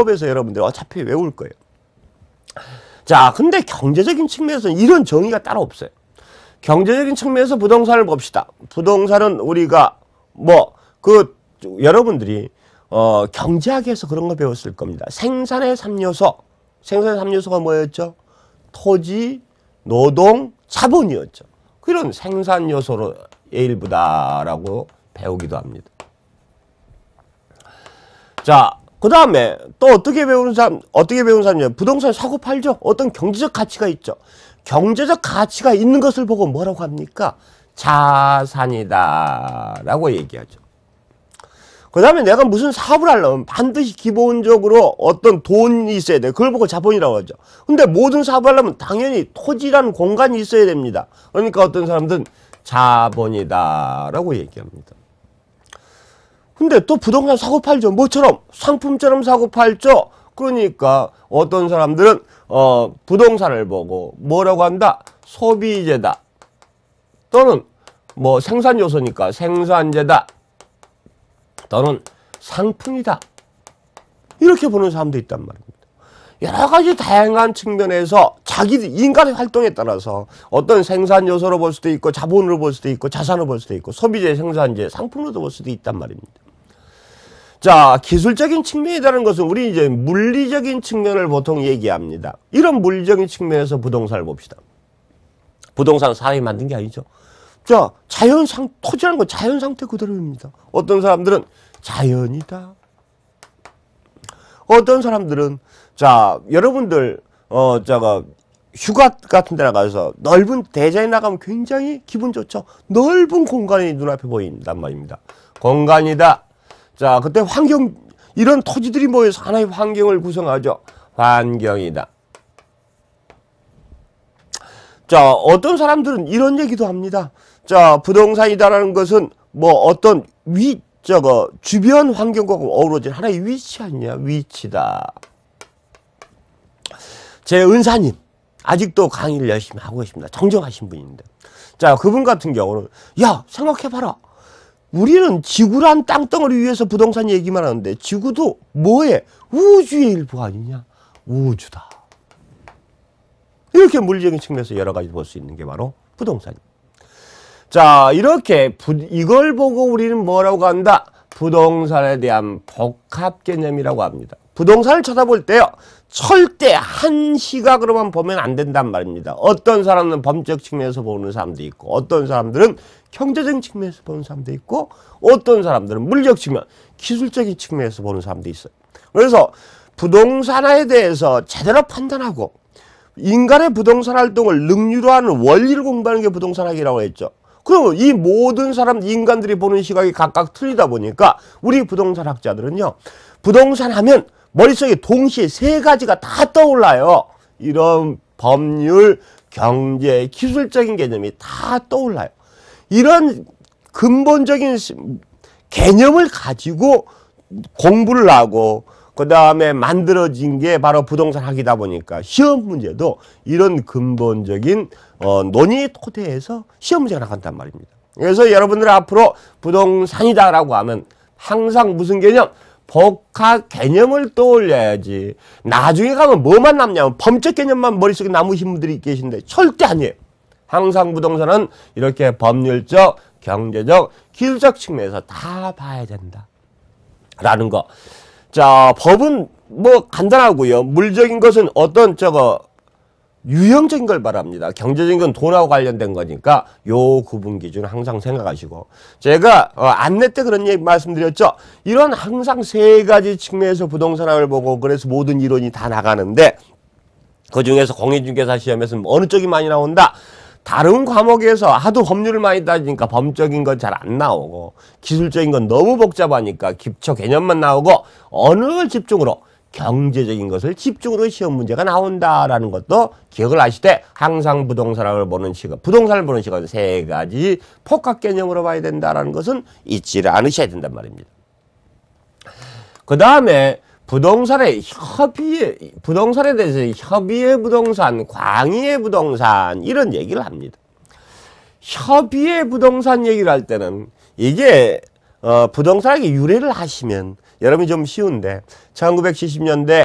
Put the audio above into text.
법에서 여러분들 어차피 외울 거예요. 자, 근데 경제적인 측면에서는 이런 정의가 따로 없어요. 경제적인 측면에서 부동산을 봅시다. 부동산은 우리가 여러분들이 경제학에서 그런 거 배웠을 겁니다. 생산의 3요소. 생산의 3요소가 뭐였죠? 토지, 노동, 자본이었죠. 그런 생산 요소로 일부다라고 배우기도 합니다. 자, 그 다음에 또 어떻게 배우는 사람이냐? 부동산 사고 팔죠. 어떤 경제적 가치가 있죠. 경제적 가치가 있는 것을 보고 뭐라고 합니까? 자산이다라고 얘기하죠. 그 다음에 내가 무슨 사업을 하려면 반드시 기본적으로 어떤 돈이 있어야 돼. 그걸 보고 자본이라고 하죠. 근데 모든 사업을 하려면 당연히 토지라는 공간이 있어야 됩니다. 그러니까 어떤 사람들은 자본이다라고 얘기합니다. 근데 또 부동산 사고 팔죠. 뭐처럼? 상품처럼 사고 팔죠. 그러니까 어떤 사람들은 부동산을 보고 뭐라고 한다? 소비재다. 또는 뭐 생산 요소니까 생산재다. 또는 상품이다. 이렇게 보는 사람도 있단 말입니다. 여러 가지 다양한 측면에서 인간의 활동에 따라서 어떤 생산 요소로 볼 수도 있고 자본으로 볼 수도 있고 자산으로 볼 수도 있고 소비재, 생산재, 상품으로도 볼 수도 있단 말입니다. 자, 기술적인 측면이라는 것은 우리 이제 물리적인 측면을 보통 얘기합니다. 이런 물리적인 측면에서 부동산을 봅시다. 부동산은 사람이 만든 게 아니죠. 자, 토지라는 건 자연 상태 그대로입니다. 어떤 사람들은 자연이다. 어떤 사람들은, 자, 여러분들, 휴가 같은 데 나가서 넓은 대자에 나가면 굉장히 기분 좋죠. 넓은 공간이 눈앞에 보인단 말입니다. 공간이다. 자, 그때 이런 토지들이 모여서 하나의 환경을 구성하죠. 환경이다. 자, 어떤 사람들은 이런 얘기도 합니다. 자, 부동산이다라는 것은 뭐 어떤 주변 환경과 어우러진 하나의 위치 아니냐? 위치다. 제 은사님, 아직도 강의를 열심히 하고 계십니다. 정정하신 분인데. 자, 그분 같은 경우는, 야, 생각해봐라. 우리는 지구란 땅덩어리 위에서 부동산 얘기만 하는데, 지구도 뭐에? 우주의 일부 아니냐? 우주다. 이렇게 물리적인 측면에서 여러 가지 볼 수 있는 게 바로 부동산입니다. 자, 이렇게 이걸 보고 우리는 뭐라고 한다? 부동산에 대한 복합 개념이라고 합니다. 부동산을 쳐다볼 때요, 절대 한 시각으로만 보면 안 된단 말입니다. 어떤 사람은 법적 측면에서 보는 사람도 있고, 어떤 사람들은 경제적인 측면에서 보는 사람도 있고, 어떤 사람들은 물리적 측면, 기술적인 측면에서 보는 사람도 있어요. 그래서 부동산에 대해서 제대로 판단하고 인간의 부동산 활동을 능률화 하는 원리를 공부하는 게 부동산학이라고 했죠. 그럼 이 모든 인간들이 보는 시각이 각각 틀리다 보니까 우리 부동산학자들은요, 부동산 하면 머릿속에 동시에 세 가지가 다 떠올라요. 이런 법률, 경제, 기술적인 개념이 다 떠올라요. 이런 근본적인 개념을 가지고 공부를 하고 그 다음에 만들어진 게 바로 부동산학이다 보니까 시험 문제도 이런 근본적인 논의의 토대에서 시험 문제가 나간단 말입니다. 그래서 여러분들 앞으로 부동산이다라고 하면 항상 무슨 개념? 복합 개념을 떠올려야지. 나중에 가면 뭐만 남냐면 범적 개념만 머릿속에 남으신 분들이 계신데 절대 아니에요. 항상 부동산은 이렇게 법률적, 경제적, 기술적 측면에서 다 봐야 된다. 라는 거. 자, 법은 뭐 간단하고요. 물적인 것은 어떤 유형적인 걸 말합니다. 경제적인 건 돈하고 관련된 거니까 요 구분 기준 항상 생각하시고, 제가 안내 때 그런 얘기 말씀드렸죠. 이런 항상 세 가지 측면에서 부동산학을 보고 그래서 모든 이론이 다 나가는데 그 중에서 공인중개사 시험에서는 어느 쪽이 많이 나온다? 다른 과목에서 하도 법률을 많이 따지니까 법적인 건 잘 안 나오고 기술적인 건 너무 복잡하니까 기초 개념만 나오고 어느 걸 집중으로 경제적인 것을 집중으로 시험 문제가 나온다라는 것도 기억을 하시되 항상 부동산을 보는 시각은 세 가지 복합 개념으로 봐야 된다라는 것은 잊지를 않으셔야 된단 말입니다. 그 다음에 부동산에 대해서 협의의 부동산, 광의의 부동산 이런 얘기를 합니다. 협의의 부동산 얘기를 할 때는 이게 부동산에게 유래를 하시면 여러분이 좀 쉬운데 1970년대